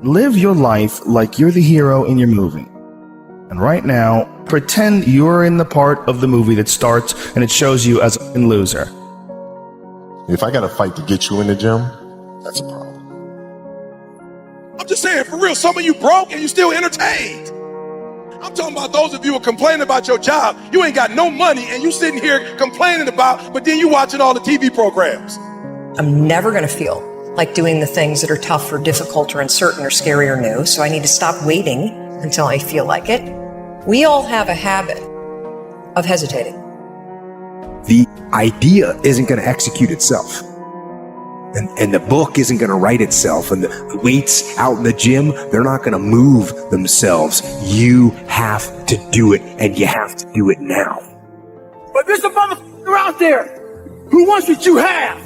Live your life like you're the hero in your movie. And right now, pretend you're in the part of the movie that starts and it shows you as a loser. If I got to fight to get you in the gym, that's a problem. I'm just saying, for real, some of you broke and you still entertained. I'm talking about those of you who are complaining about your job. You ain't got no money and you sitting here complaining about, but then you watching all the TV programs. I'm never going to feel like doing the things that are tough or difficult or uncertain or scary or new. So I need to stop waiting until I feel like it. We all have a habit of hesitating. The idea isn't going to execute itself. And the book isn't going to write itself. And the weights out in the gym, they're not going to move themselves. You have to do it, and you have to do it now. But there's a motherfucker out there who wants what you have,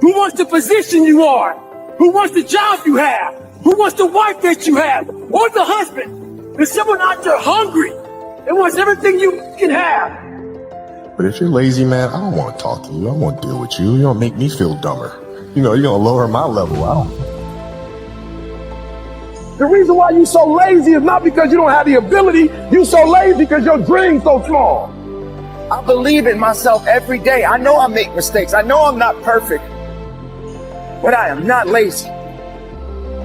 who wants the position you are, who wants the job you have, who wants the wife that you have, or the husband. There's someone out there hungry and wants everything you can have. But if you're lazy, man, I don't want to talk to you. I don't want to deal with you. You don't make me feel dumber. You know, you're going to lower my level. The reason why you so lazy is not because you don't have the ability. You so lazy because your dream's so small. I believe in myself every day. I know I make mistakes. I know I'm not perfect. But I am not lazy.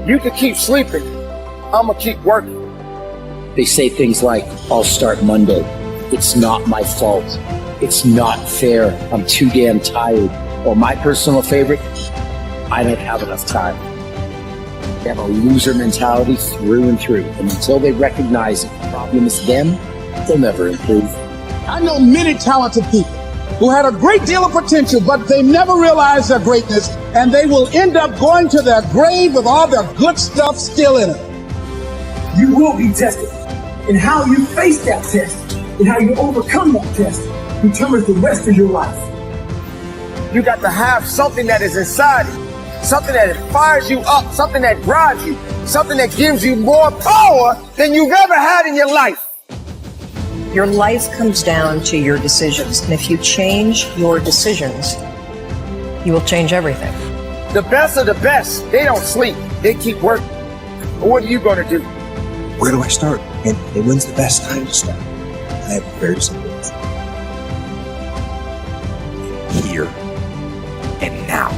You can keep sleeping. I'm going to keep working. They say things like, I'll start Monday. It's not my fault. It's not fair. I'm too damn tired. Or my personal favorite, I don't have enough time. They have a loser mentality through and through. And until they recognize that the problem is them, they'll never improve. I know many talented people who had a great deal of potential, but they never realized their greatness, and they will end up going to their grave with all their good stuff still in them. You will be tested. And how you face that test and how you overcome that test determines the rest of your life. You got to have something that is inside you, something that fires you up, something that drives you, something that gives you more power than you've ever had in your life. Your life comes down to your decisions. And if you change your decisions, you will change everything. The best of the best, they don't sleep. They keep working. But what are you going to do? Where do I start? And when's the best time to start? I have a very simple answer. Here and now.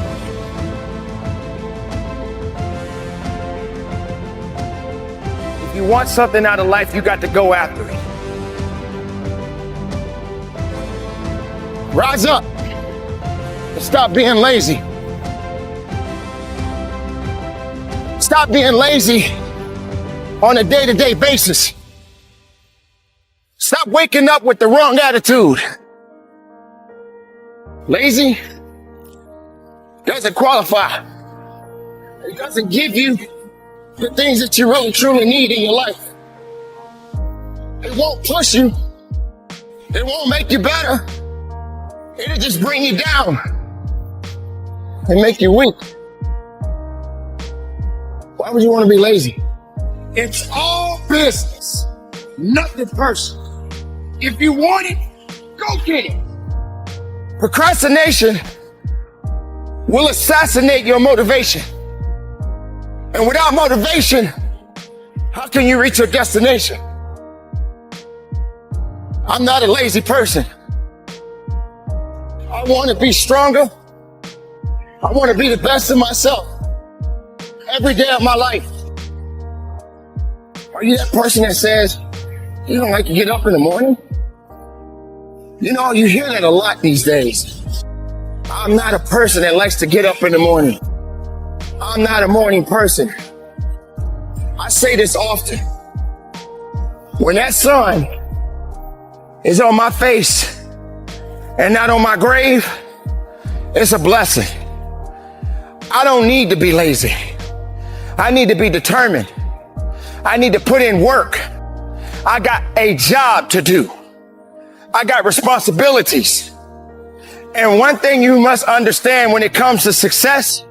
If you want something out of life, you got to go after it. Rise up and stop being lazy. Stop being lazy on a day-to-day basis. Stop waking up with the wrong attitude. Lazy doesn't qualify. It doesn't give you the things that you really truly need in your life. It won't push you. It won't make you better. It'll just bring you down and make you weak. Why would you want to be lazy? It's all business, nothing personal. If you want it, go get it. Procrastination will assassinate your motivation. And without motivation, how can you reach your destination? I'm not a lazy person. I want to be stronger. I want to be the best of myself every day of my life. Are you that person that says, you don't like to get up in the morning? You know, you hear that a lot these days. I'm not a person that likes to get up in the morning. I'm not a morning person. I say this often. When that sun is on my face and not on my grave, it's a blessing. I don't need to be lazy. I need to be determined. I need to put in work. I got a job to do. I got responsibilities. And one thing you must understand when it comes to success,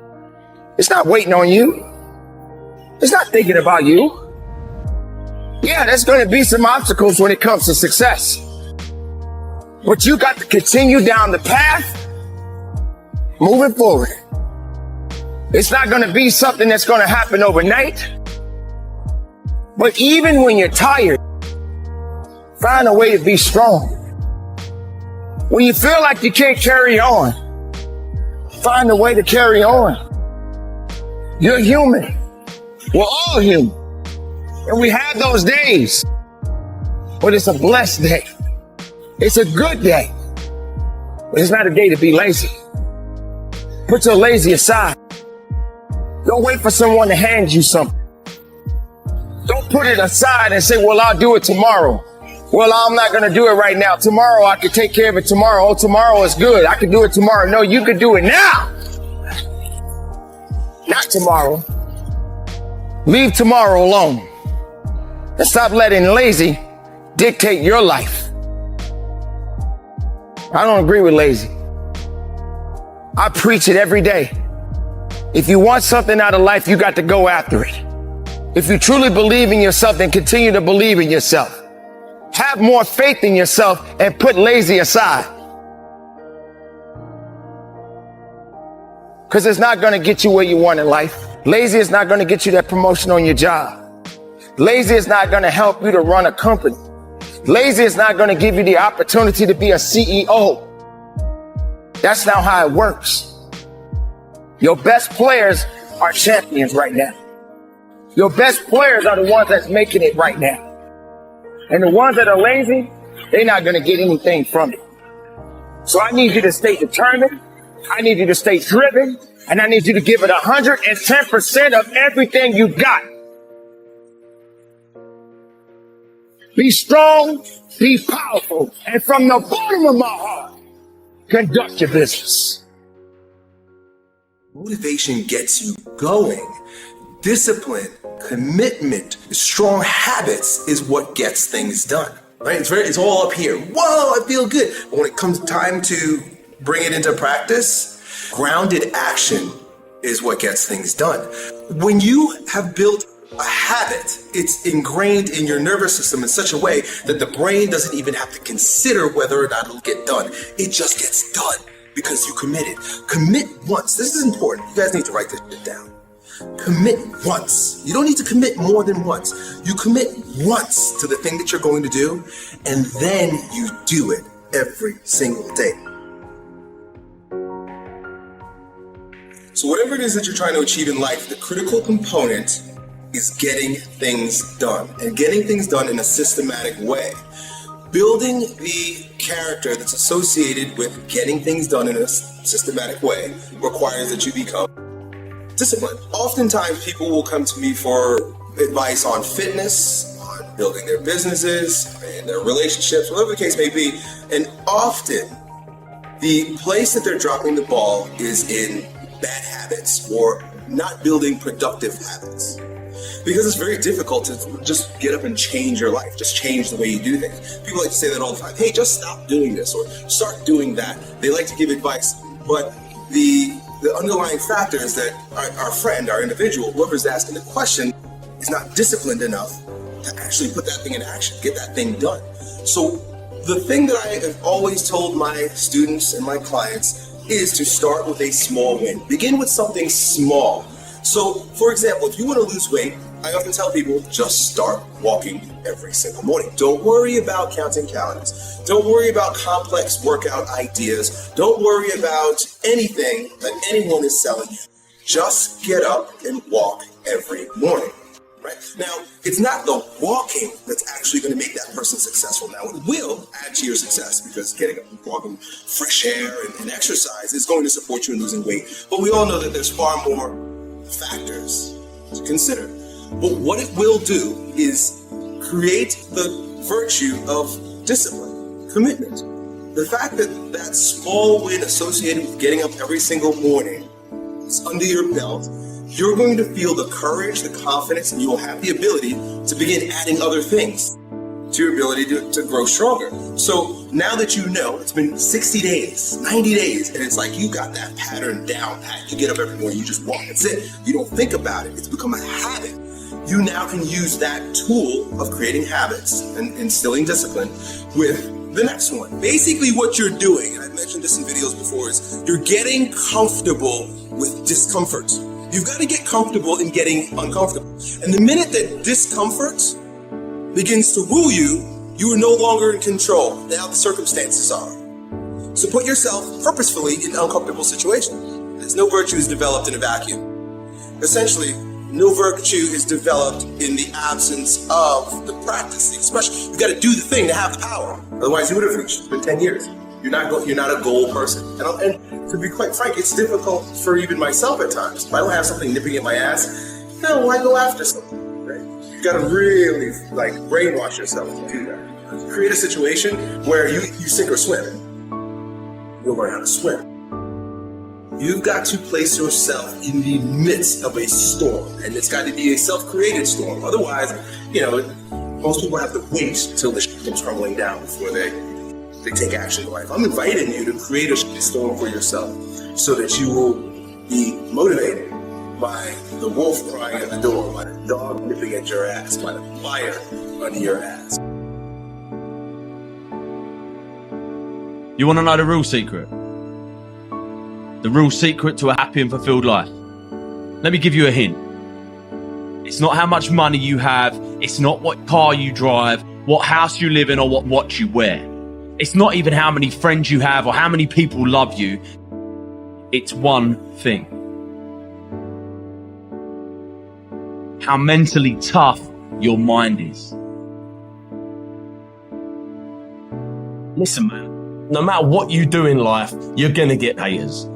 it's not waiting on you. It's not thinking about you. Yeah, there's going to be some obstacles when it comes to success. But you got to continue down the path, moving forward. It's not going to be something that's going to happen overnight. But even when you're tired, find a way to be strong. When you feel like you can't carry on, find a way to carry on. You're human. We're all human. And we have those days. But it's a blessed day. It's a good day. But it's not a day to be lazy. Put your lazy aside. Don't wait for someone to hand you something. Don't put it aside and say, well, I'll do it tomorrow. Well, I'm not going to do it right now. Tomorrow, I can take care of it tomorrow. Oh, tomorrow is good. I can do it tomorrow. No, you can do it now. Not tomorrow. Leave tomorrow alone. And stop letting lazy dictate your life. I don't agree with lazy. I preach it every day. If you want something out of life, you got to go after it. If you truly believe in yourself, then continue to believe in yourself. Have more faith in yourself and put lazy aside. Because it's not going to get you where you want in life. Lazy is not going to get you that promotion on your job. Lazy is not going to help you to run a company. Lazy is not going to give you the opportunity to be a CEO. That's not how it works. Your best players are champions right now. Your best players are the ones that's making it right now. And the ones that are lazy, they're not going to get anything from it. So I need you to stay determined. I need you to stay driven. And I need you to give it 110% of everything you got. Be strong, be powerful, and from the bottom of my heart, conduct your business. Motivation gets you going. Discipline, commitment, strong habits is what gets things done. Right? It's all up here. Whoa, I feel good. But when it comes time to bring it into practice, grounded action is what gets things done. When you have built a habit, it's ingrained in your nervous system in such a way that the brain doesn't even have to consider whether or not it'll get done. It just gets done because you committed. Commit once. This is important. You guys need to write this shit down. Commit once. You don't need to commit more than once. You commit once to the thing that you're going to do, and then you do it every single day. So whatever it is that you're trying to achieve in life, the critical component is getting things done, and getting things done in a systematic way. Building the character that's associated with getting things done in a systematic way requires that you become disciplined. Oftentimes people will come to me for advice on fitness, on building their businesses and their relationships, whatever the case may be, and often the place that they're dropping the ball is in bad habits or not building productive habits. Because it's very difficult to just get up and change your life, just change the way you do things. People like to say that all the time. Hey, just stop doing this or start doing that. They like to give advice, but the underlying factor is that our friend, our individual, whoever's asking the question, is not disciplined enough to actually put that thing in action, get that thing done. So the thing that I have always told my students and my clients is to start with a small win. Begin with something small. So, for example, if you want to lose weight, I often tell people, just start walking every single morning. Don't worry about counting calories. Don't worry about complex workout ideas. Don't worry about anything that anyone is selling you. Just get up and walk every morning. Right? Now, it's not the walking that's actually going to make that person successful. Now, it will add to your success because getting up and walking, fresh air and exercise is going to support you in losing weight. But we all know that there's far more factors to consider. But what it will do is create the virtue of discipline, commitment. The fact that that small win associated with getting up every single morning is under your belt, you're going to feel the courage, the confidence, and you will have the ability to begin adding other things to your ability to grow stronger. So now that you know, it's been 60 days, 90 days, and it's like you got that pattern down pat. You get up every morning, you just walk. That's it. You don't think about it. It's become a habit. You now can use that tool of creating habits and instilling discipline with the next one. Basically what you're doing, and I've mentioned this in videos before, is you're getting comfortable with discomfort. You've got to get comfortable in getting uncomfortable. And the minute that discomfort begins to rule you, you are no longer in control. Now the circumstances are. So put yourself purposefully in uncomfortable situations. There's no virtue is developed in a vacuum. Essentially, no virtue is developed in the absence of the practice, the expression. You've got to do the thing to have the power. Otherwise, you would have reached. It's been 10 years. You're not a goal person. And to be quite frank, it's difficult for even myself at times. If I don't have something nipping at my ass, why go after something? Right? You've got to really brainwash yourself to do that. Create a situation where you sink or swim. You'll learn how to swim. You've got to place yourself in the midst of a storm, and it's got to be a self-created storm. Otherwise, most people have to wait till the shit comes crumbling down before they take action in life. I'm inviting you to create a storm for yourself so that you will be motivated by the wolf crying at the door, by the dog nipping at your ass, by the fire under your ass. You want to know the real secret? The real secret to a happy and fulfilled life? Let me give you a hint. It's not how much money you have. It's not what car you drive, what house you live in, or what watch you wear. It's not even how many friends you have or how many people love you. It's one thing. How mentally tough your mind is. Listen, man, no matter what you do in life, you're gonna get haters.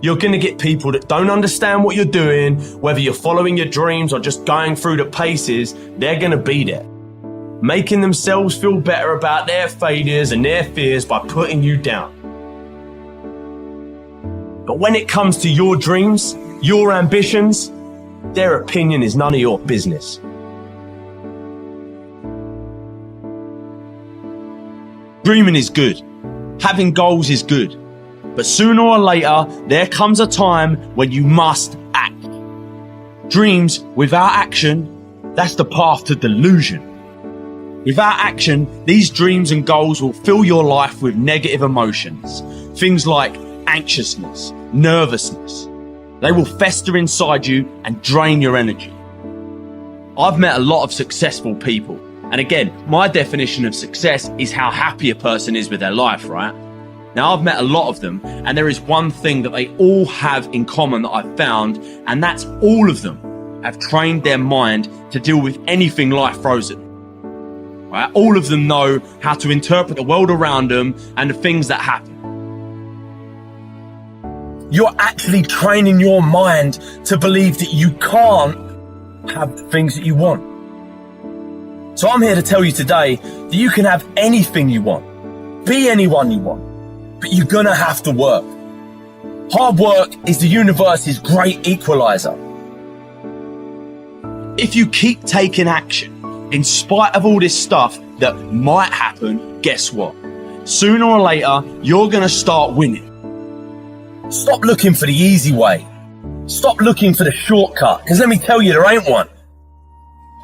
You're gonna get people that don't understand what you're doing, whether you're following your dreams or just going through the paces. They're gonna be there, making themselves feel better about their failures and their fears by putting you down. But when it comes to your dreams, your ambitions, their opinion is none of your business. Dreaming is good. Having goals is good. But sooner or later, there comes a time when you must act. Dreams without action, that's the path to delusion. Without action, these dreams and goals will fill your life with negative emotions. Things like anxiousness, nervousness. They will fester inside you and drain your energy. I've met a lot of successful people. And again, my definition of success is how happy a person is with their life, right? Now, I've met a lot of them, and there is one thing that they all have in common that I've found, and that's all of them have trained their mind to deal with anything life throws at them. Right? All of them know how to interpret the world around them and the things that happen. You're actually training your mind to believe that you can't have the things that you want. So I'm here to tell you today that you can have anything you want, be anyone you want. But you're gonna have to work. Hard work is the universe's great equalizer. If you keep taking action, in spite of all this stuff that might happen, guess what? Sooner or later, you're gonna start winning. Stop looking for the easy way. Stop looking for the shortcut, because let me tell you, there ain't one.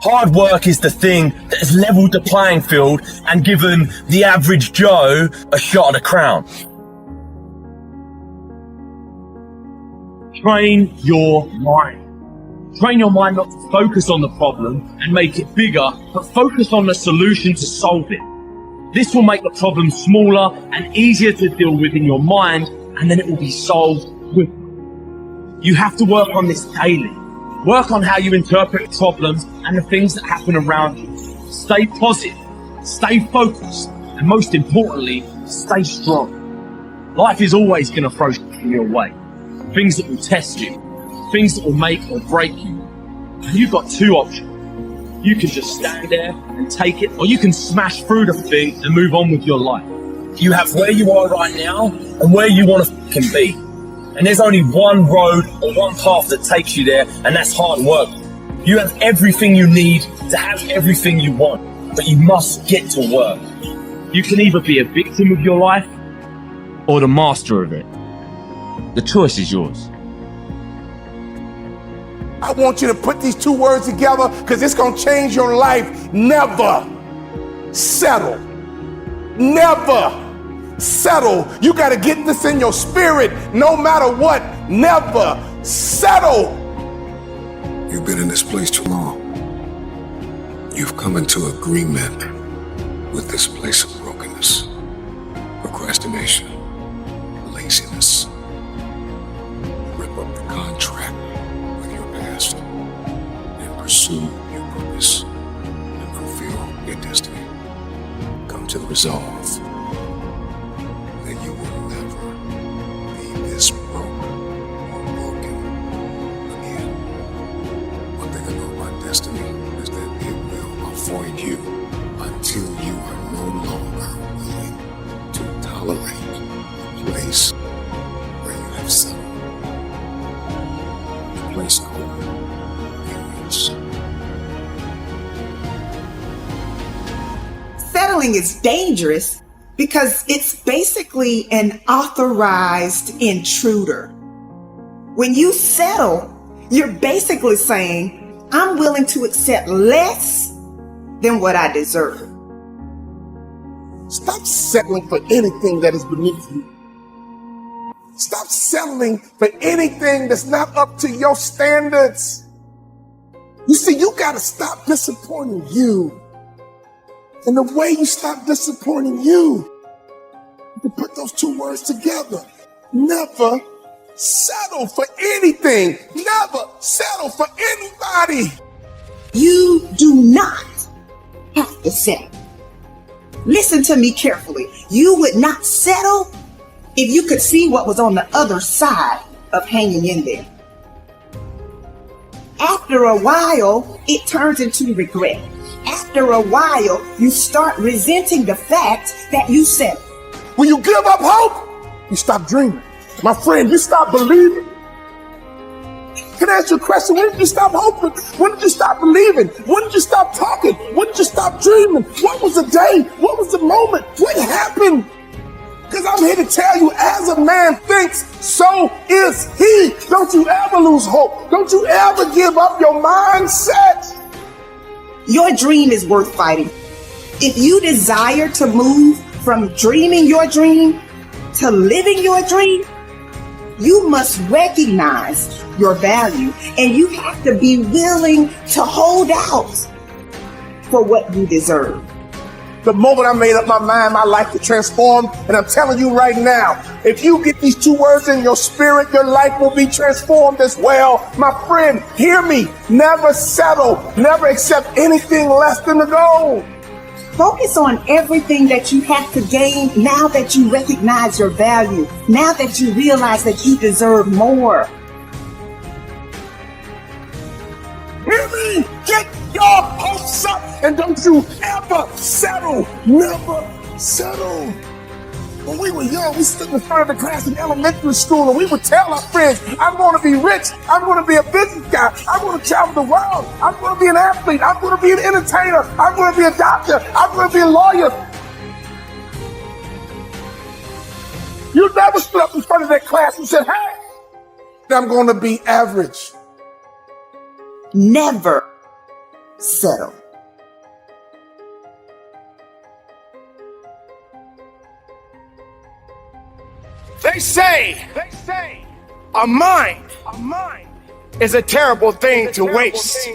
Hard work is the thing that has leveled the playing field and given the average Joe a shot at the crown. Train your mind. Train your mind not to focus on the problem and make it bigger, but focus on the solution to solve it. This will make the problem smaller and easier to deal with in your mind, and then it will be solved quickly. You have to work on this daily. Work on how you interpret problems and the things that happen around you. Stay positive, stay focused, and most importantly, stay strong. Life is always going to throw shit in your way. Things that will test you, things that will make or break you. And you've got two options. You can just stand there and take it, or you can smash through the thing and move on with your life. You have where you are right now and where you want to be. And there's only one road or one path that takes you there, and that's hard work. You have everything you need to have everything you want, but you must get to work. You can either be a victim of your life or the master of it. The choice is yours. I want you to put these two words together because it's going to change your life. Never settle. Never settle. You got to get this in your spirit no matter what. Never settle. You've been in this place too long. You've come into agreement with this place of brokenness, procrastination, laziness. Rip up the contract with your past and pursue your purpose and fulfill your destiny. Come to the resolve that you will never be this broke or broken again. One thing I know about destiny is that it will avoid you until you are no longer willing to tolerate the place where you have settled. The place called ignorance. Settling is dangerous because it's basically an authorized intruder. When you settle, you're basically saying, I'm willing to accept less than what I deserve. Stop settling for anything that is beneath you. Stop settling for anything that's not up to your standards. You see, you gotta stop disappointing you. And the way you stop disappointing you, to put those two words together, never settle for anything. Never settle for anybody. You do not have to settle. Listen to me carefully. You would not settle if you could see what was on the other side of hanging in there. After a while, it turns into regret. After a while, you start resenting the fact that you settled. When you give up hope, you stop dreaming. My friend, you stop believing. Can I ask you a question? When did you stop hoping? When did you stop believing? When did you stop talking? When did you stop dreaming? What was the day? What was the moment? What happened? Because I'm here to tell you, as a man thinks, so is he. Don't you ever lose hope. Don't you ever give up your mindset. Your dream is worth fighting. If you desire to move from dreaming your dream to living your dream, you must recognize your value and you have to be willing to hold out for what you deserve. The moment I made up my mind, my life would transform. And I'm telling you right now, if you get these two words in your spirit, your life will be transformed as well. My friend, hear me. Never settle. Never accept anything less than the goal. Focus on everything that you have to gain now that you recognize your value, now that you realize that you deserve more. Hear me? Get your hopes up and don't you ever settle. Never settle. When we were young, we stood in front of the class in elementary school and we would tell our friends, I'm going to be rich. I'm going to be a business guy. I'm going to travel the world. I'm going to be an athlete. I'm going to be an entertainer. I'm going to be a doctor. I'm going to be a lawyer. You never stood up in front of that class and said, hey, I'm going to be average. Never settle. They say a mind is a terrible thing to waste.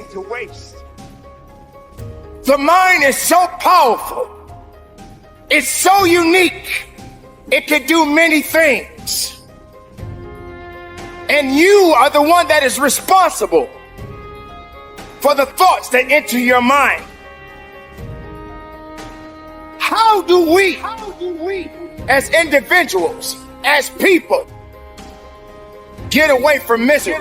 The mind is so powerful. It's so unique. It can do many things. And you are the one that is responsible for the thoughts that enter your mind. How do we, as individuals, as people, get away from misery?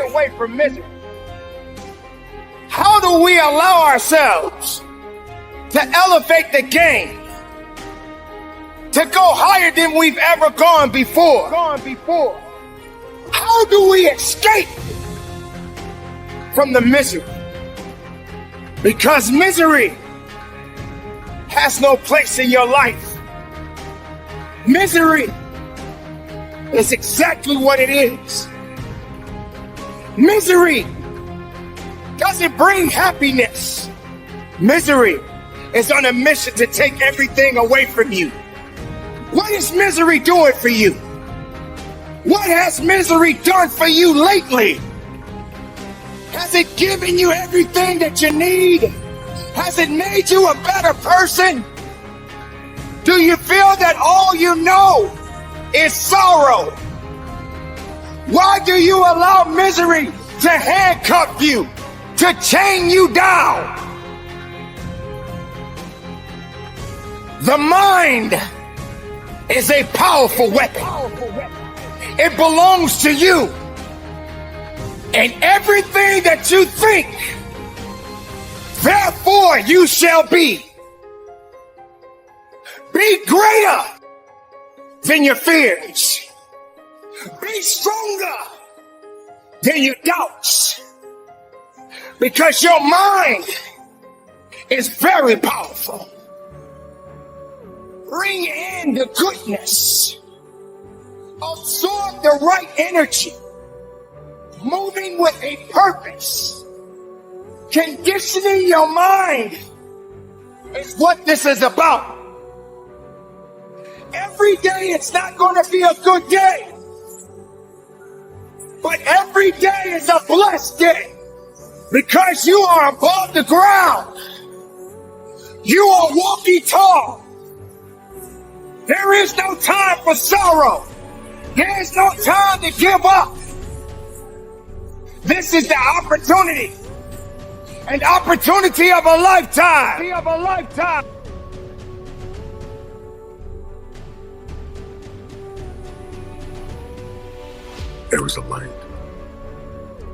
How do we allow ourselves to elevate the game, to go higher than we've ever gone before? How do we escape from the misery? Because misery has no place in your life. Misery is exactly what it is. Misery doesn't bring happiness. Misery is on a mission to take everything away from you. What is misery doing for you? What has misery done for you lately? Has it given you everything that you need? Has it made you a better person? Do you feel that all you know is sorrow? Why do you allow misery to handcuff you, to chain you down? The mind is a powerful weapon. It belongs to you. And everything that you think, therefore you shall be. Be greater than your fears. Be stronger than your doubts. Because your mind is very powerful. Bring in the goodness. Absorb the right energy. Moving with a purpose. Conditioning your mind is what this is about. Every day it's not going to be a good day. But every day is a blessed day. Because you are above the ground. You are walking tall. There is no time for sorrow. There is no time to give up. This is the opportunity. An opportunity of a lifetime. There is a light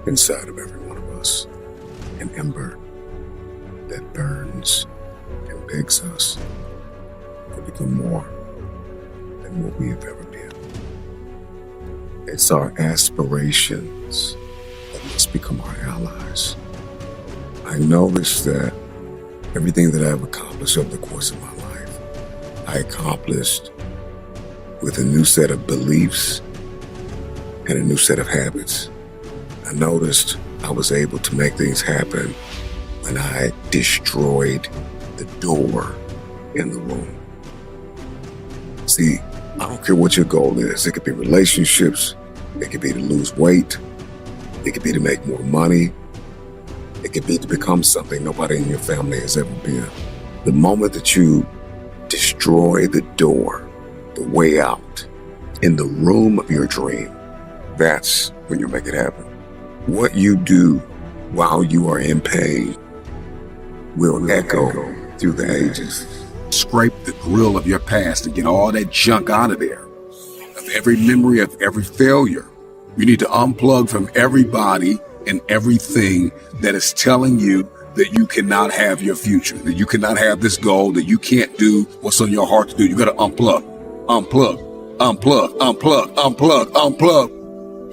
inside of every one of us, an ember that burns and begs us to become more than what we have ever been. It's our aspirations that must become our allies. I noticed that everything that I've accomplished over the course of my life, I accomplished with a new set of beliefs and a new set of habits. I noticed I was able to make things happen when I destroyed the door in the room. See, I don't care what your goal is. It could be relationships. It could be to lose weight. It could be to make more money. It could be to become something nobody in your family has ever been. The moment that you destroy the door, the way out, in the room of your dream, that's when you make it happen. What you do while you are in pain will echo through the ages. Scrape the grill of your past and get all that junk out of there. Of every memory of every failure. You need to unplug from everybody and everything that is telling you that you cannot have your future, that you cannot have this goal, that you can't do what's on your heart to do. You got to unplug.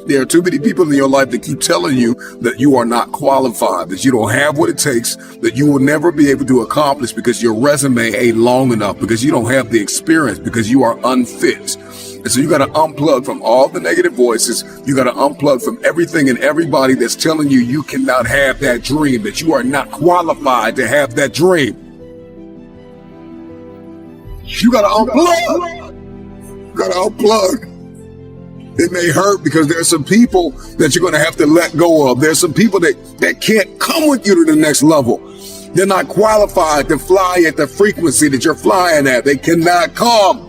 There are too many people in your life that keep telling you that you are not qualified, that you don't have what it takes, that you will never be able to accomplish because your resume ain't long enough, because you don't have the experience, because you are unfit. And so you got to unplug from all the negative voices. You got to unplug from everything and everybody that's telling you you cannot have that dream, that you are not qualified to have that dream. You got to unplug. You got to unplug. It may hurt because there's some people that you're going to have to let go of. There's some people that can't come with you to the next level. They're not qualified to fly at the frequency that you're flying at. They cannot come.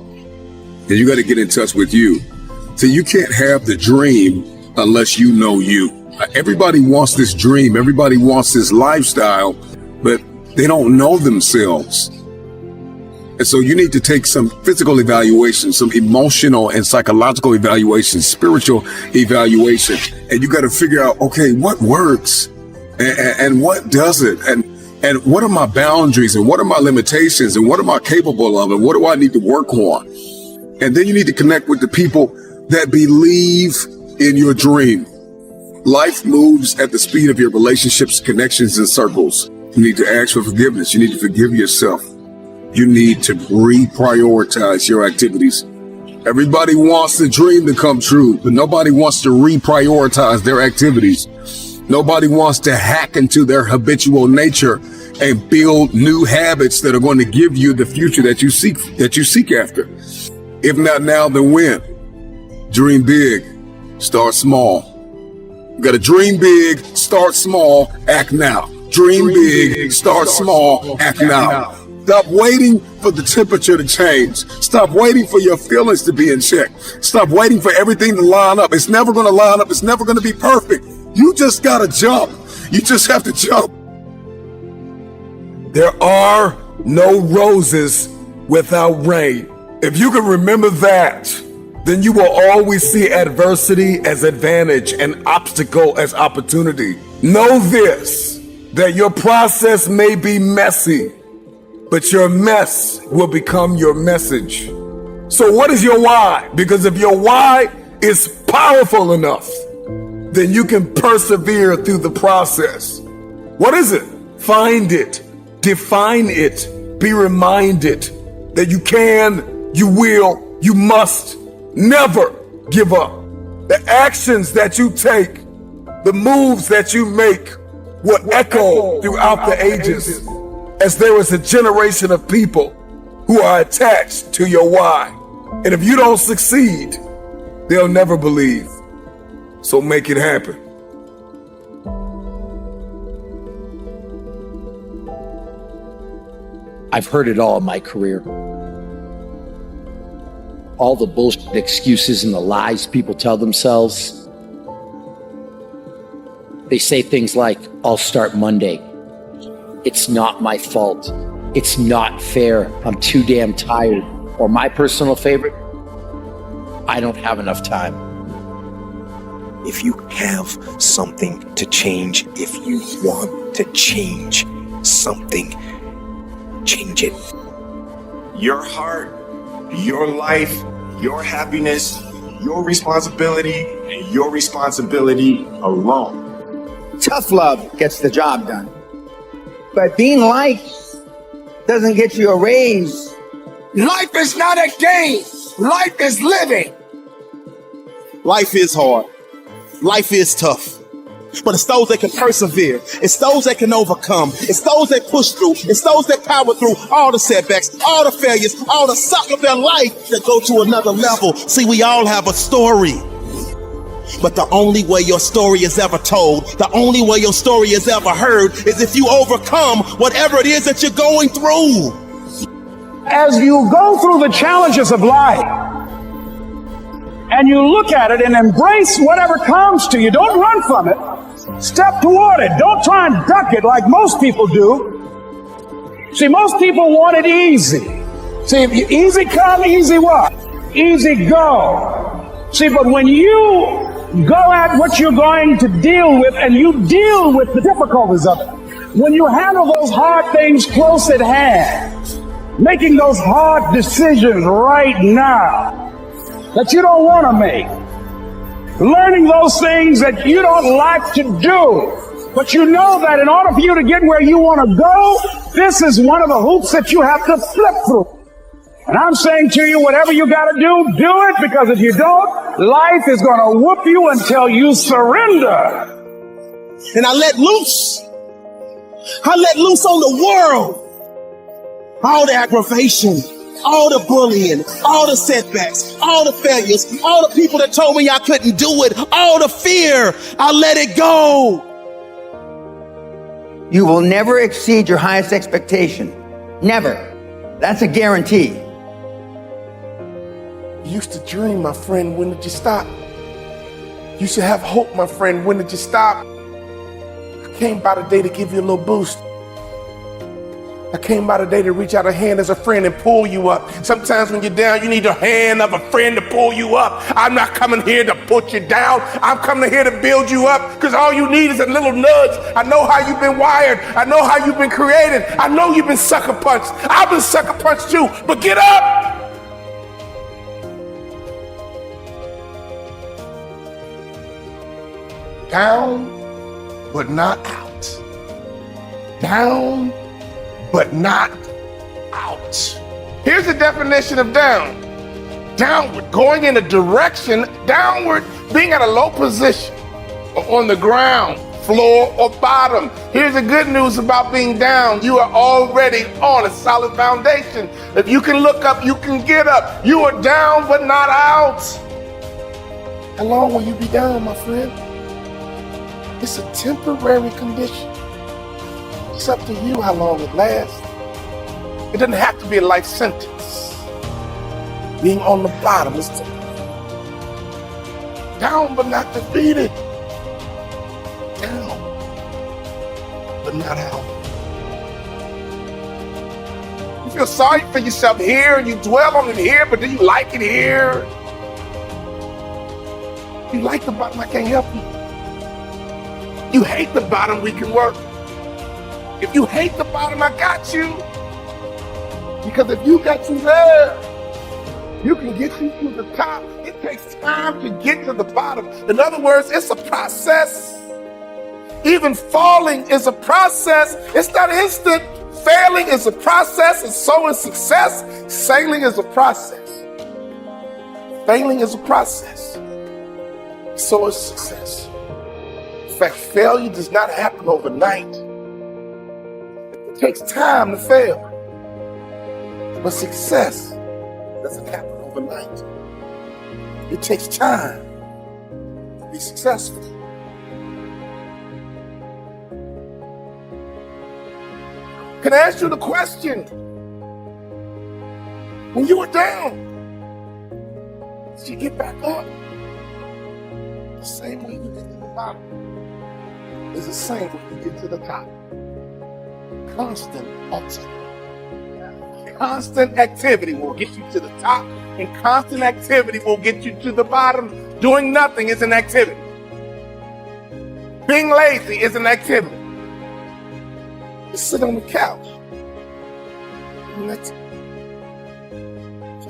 And you got to get in touch with you. So you can't have the dream unless you know you. Everybody wants this dream. Everybody wants this lifestyle, but they don't know themselves. And so you need to take some physical evaluation, some emotional and psychological evaluation, spiritual evaluation. And you got to figure out, okay, what works and what doesn't? And what are my boundaries and what are my limitations and what am I capable of and what do I need to work on? And then you need to connect with the people that believe in your dream. Life moves at the speed of your relationships, connections, and circles. You need to ask for forgiveness. You need to forgive yourself. You need to reprioritize your activities. Everybody wants the dream to come true, but nobody wants to reprioritize their activities. Nobody wants to hack into their habitual nature and build new habits that are going to give you the future that you seek after. If not now, then when? Dream big, start small. You got to dream big, start small, act now. Dream big, start small, act now. Stop waiting for the temperature to change. Stop waiting for your feelings to be in check. Stop waiting for everything to line up. It's never going to line up. It's never going to be perfect. You just got to jump. You just have to jump. There are no roses without rain. If you can remember that, then you will always see adversity as advantage and obstacle as opportunity. Know this, that your process may be messy, but your mess will become your message. So what is your why? Because if your why is powerful enough, then you can persevere through the process. What is it? Find it, define it, be reminded that you can, you will, you must never give up. The actions that you take, the moves that you make will echo throughout the ages, as there is a generation of people who are attached to your why. And if you don't succeed, they'll never believe. So make it happen. I've heard it all in my career. All the bullshit excuses and the lies people tell themselves. They say things like, I'll start Monday. It's not my fault. It's not fair. I'm too damn tired. Or my personal favorite, I don't have enough time. If you have something to change, if you want to change something, change it. Your heart, your life, your happiness, your responsibility, and your responsibility alone. Tough love gets the job done. But being liked doesn't get you a raise. Life is not a game. Life is living. Life is hard. Life is tough. But it's those that can persevere. It's those that can overcome. It's those that push through. It's those that power through all the setbacks, all the failures, all the suck of their life that go to another level. See, we all have a story. But the only way your story is ever told, the only way your story is ever heard, is if you overcome whatever it is that you're going through. As you go through the challenges of life and you look at it and embrace whatever comes to you, don't run from it. Step toward it. Don't try and duck it like most people do. See, most people want it easy. See, if you easy come, easy what? Easy go. See, but when you go at what you're going to deal with and you deal with the difficulties of it, when you handle those hard things close at hand, making those hard decisions right now that you don't want to make, learning those things that you don't like to do, but you know that in order for you to get where you want to go, this is one of the hoops that you have to flip through. And I'm saying to you, whatever you got to do it, because if you don't, life is going to whoop you until you surrender. And I let loose. I let loose on the world. All the aggravation, all the bullying, all the setbacks, all the failures, all the people that told me I couldn't do it, all the fear, I let it go. You will never exceed your highest expectation. Never. That's a guarantee. You used to dream, my friend, when did you stop? You used to have hope, my friend, when did you stop? I came by today to give you a little boost. I came by today to reach out a hand as a friend and pull you up. Sometimes when you're down, you need the hand of a friend to pull you up. I'm not coming here to put you down. I'm coming here to build you up, because all you need is a little nudge. I know how you've been wired. I know how you've been created. I know you've been sucker punched. I've been sucker punched too, but get up. Down, but not out. Down, but not out. Here's the definition of down. Downward, going in a direction, downward, being at a low position, or on the ground, floor, or bottom. Here's the good news about being down. You are already on a solid foundation. If you can look up, you can get up. You are down, but not out. How long will you be down, my friend? It's a temporary condition. It's up to you how long it lasts. It doesn't have to be a life sentence. Being on the bottom is temporary. Down but not defeated. Down but not out. You feel sorry for yourself here and you dwell on it here, but do you like it here? You like the bottom, I can't help you. You hate the bottom, we can work. If you hate the bottom, I got you. Because if you got you there, you can get you to the top. It takes time to get to the bottom. In other words, it's a process. Even falling is a process. It's not instant. Failing is a process, and so is success. Sailing is a process. Failing is a process. So is success. In fact, failure does not happen overnight. It takes time to fail. But success doesn't happen overnight. It takes time to be successful. Can I ask you the question? When you were down, did you get back up? The same way you get to the bottom is the same way you get to the top. Constant activity. Constant activity will get you to the top, and constant activity will get you to the bottom. Doing nothing is an activity. Being lazy is an activity. Just sit on the couch.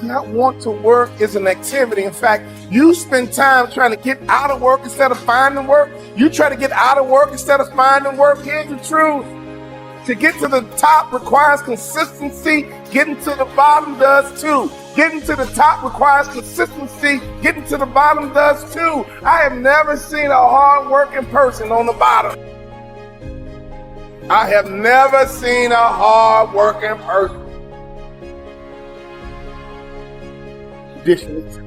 Not want to work is an activity. In fact, you spend time trying to get out of work instead of finding work. You try to get out of work instead of finding work. Here's the truth. To get to the top requires consistency. Getting to the bottom does too. Getting to the top requires consistency. Getting to the bottom does too. I have never seen a hard-working person on the bottom. I have never seen a hard-working person. Traditionally,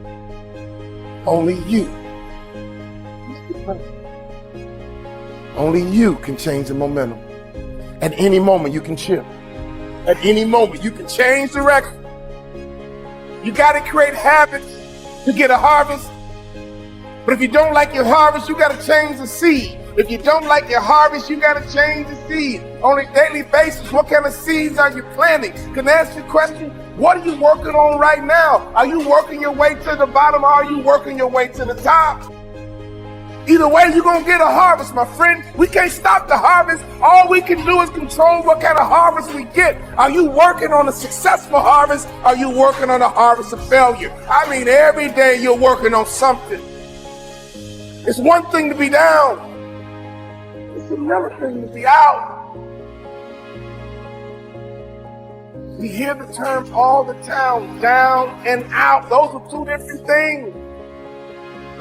only you can change the momentum. At any moment, you can shift. At any moment, you can change direction. You got to create habits to get a harvest. But if you don't like your harvest, you got to change the seed. If you don't like your harvest, you got to change the seed. On a daily basis, what kind of seeds are you planting? Can I ask you a question? What are you working on right now? Are you working your way to the bottom, or are you working your way to the top? Either way, you're going to get a harvest, my friend. We can't stop the harvest. All we can do is control what kind of harvest we get. Are you working on a successful harvest? Are you working on a harvest of failure? I mean, every day you're working on something. It's one thing to be down. It's another thing to be out. We hear the term all the time, down and out. Those are two different things.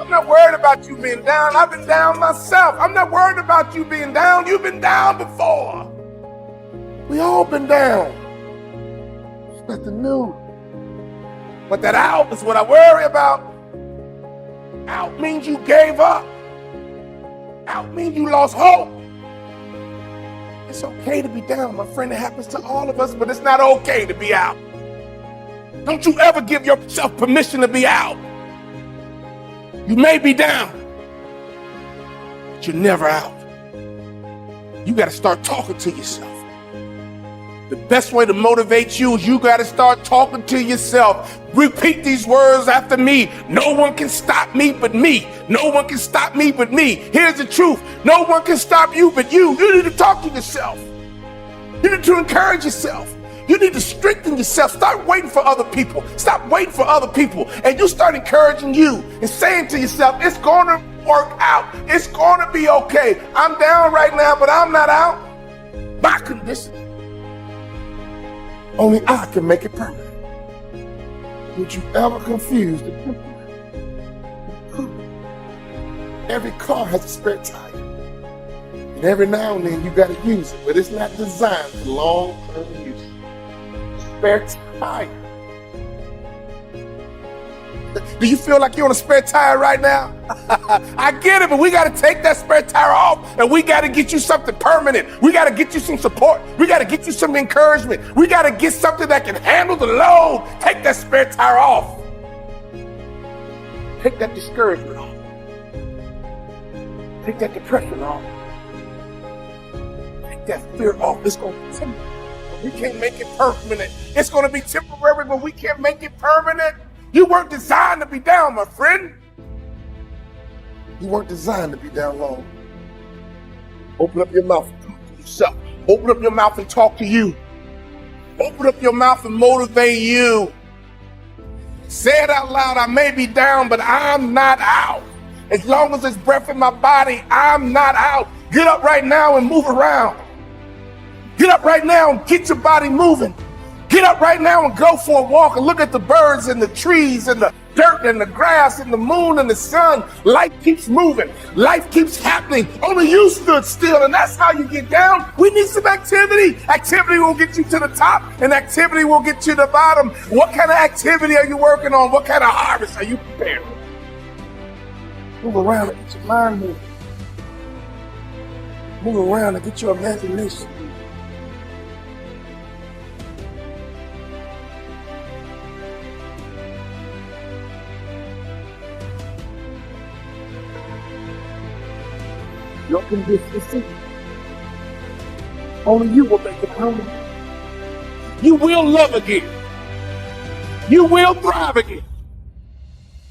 I'm not worried about you being down. I've been down myself. I'm not worried about you being down. You've been down before. We all been down. It's nothing new. But that out is what I worry about. Out means you gave up. Out means you lost hope. It's okay to be down, my friend. It happens to all of us, but it's not okay to be out. Don't you ever give yourself permission to be out. You may be down, but you're never out. You got to start talking to yourself. The best way to motivate you is you got to start talking to yourself. Repeat these words after me. No one can stop me but me. No one can stop me but me. Here's the truth. No one can stop you but you. You need to talk to yourself. You need to encourage yourself. You need to strengthen yourself. Stop waiting for other people. Stop waiting for other people. And you start encouraging you and saying to yourself, it's going to work out. It's going to be okay. I'm down right now, but I'm not out. My condition. Only I can make it permanent. Would you ever confuse the temporary? Every car has a spare tire. And every now and then you got to use it, but it's not designed for long-term use. Spare tire. Do you feel like you're on a spare tire right now? I get it, but we got to take that spare tire off and we got to get you something permanent. We got to get you some support. We got to get you some encouragement. We got to get something that can handle the load. Take that spare tire off. Take that discouragement off. Take that depression off. Take that fear off. It's going to be temporary, but we can't make it permanent. It's going to be temporary, but we can't make it permanent. You weren't designed to be down, my friend. You weren't designed to be down long. Open up your mouth and talk to yourself. Open up your mouth and talk to you. Open up your mouth and motivate you. Say it out loud. I may be down, but I'm not out. As long as there's breath in my body, I'm not out. Get up right now and move around. Get up right now and get your body moving. Get up right now and go for a walk and look at the birds and the trees and the dirt and the grass and the moon and the sun. Life keeps moving. Life keeps happening. Only you stood still, and that's how you get down. We need some activity. Activity will get you to the top, and activity will get you to the bottom. What kind of activity are you working on? What kind of harvest are you preparing? Move around and get your mind moving. Move around and get your imagination. Your condition. Only you will make it permanent. You will love again. You will thrive again.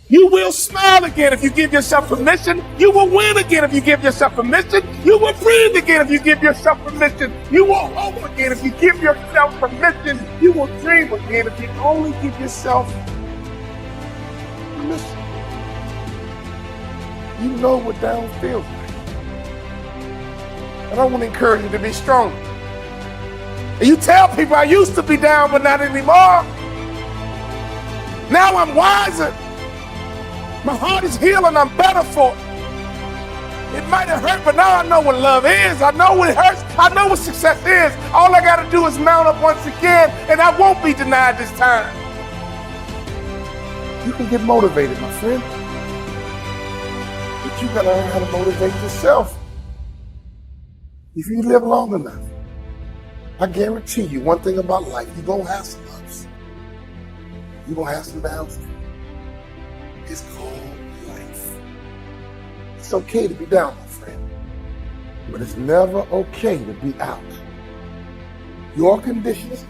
You will smile again if you give yourself permission. You will win again if you give yourself permission. You will breathe again if you give yourself permission. You will hope again if you give yourself permission. You will dream again if you only give yourself permission. You know what down feels like. And I want to encourage you to be strong. And you tell people I used to be down, but not anymore. Now I'm wiser. My heart is healing. I'm better for it. It might have hurt, but now I know what love is. I know what it hurts. I know what success is. All I got to do is mount up once again, and I won't be denied this time. You can get motivated, my friend. But you got to learn how to motivate yourself. If you live long enough, I guarantee you one thing about life, you're going to have some ups. You're going to have some downs. It's called life. It's okay to be down, my friend, but it's never okay to be out. Your conditions,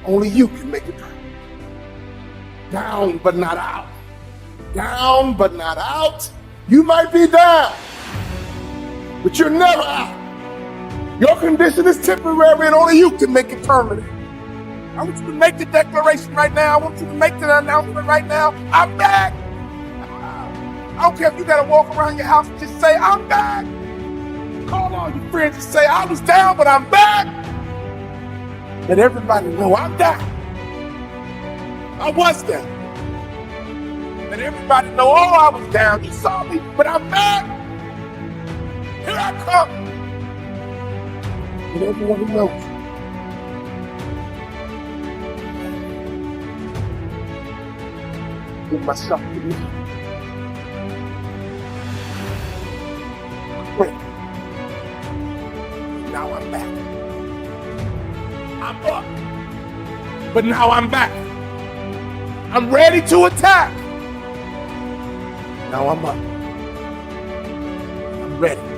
only you can make it permanent. Down, but not out. Down, but not out. You might be down, but you're never out. Your condition is temporary and only you can make it permanent. I want you to make the declaration right now. I want you to make the announcement right now. I'm back. I don't care if you got to walk around your house and just say, I'm back. Call all your friends and say, I was down, but I'm back. Let everybody know I'm down. I was down. Let everybody know, oh, I was down. You saw me, but I'm back. Here I come. And everyone who knows. Give myself to you. Wait. Now I'm back. I'm up. But now I'm back. I'm ready to attack. Now I'm up. I'm ready.